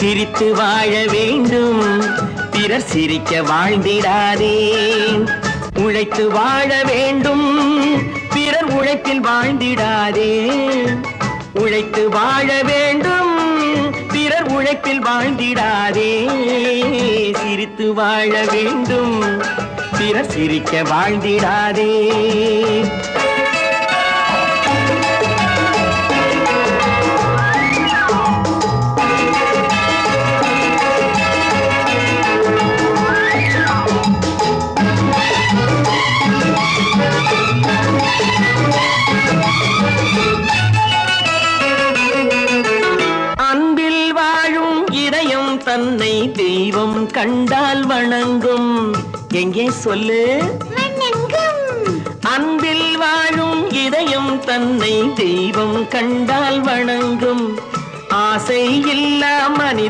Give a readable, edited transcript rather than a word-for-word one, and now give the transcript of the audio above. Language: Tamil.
சிரித்து வாழ வேண்டும், பிறர் சிரிக்க வாழ்ந்திடாதே. உழைத்து வாழ வேண்டும், பிறர் உழைப்பில் வாழ்ந்திடாதே. உழைத்து வாழ வேண்டும், பிறர் உழைப்பில் வாழ்ந்திடாதே. சிரித்து வாழ வேண்டும், பிறர் சிரிக்க வாழ்ந்திடாதே. அன்பில் வாழும் இதயம் தன்னை தெய்வம் கண்டால் வணங்கும். எங்கே சொல்லு? அன்பில் வாழும் இதயம் தன்னை தெய்வம் கண்டால் வணங்கும். ஆசை இல்லா மனித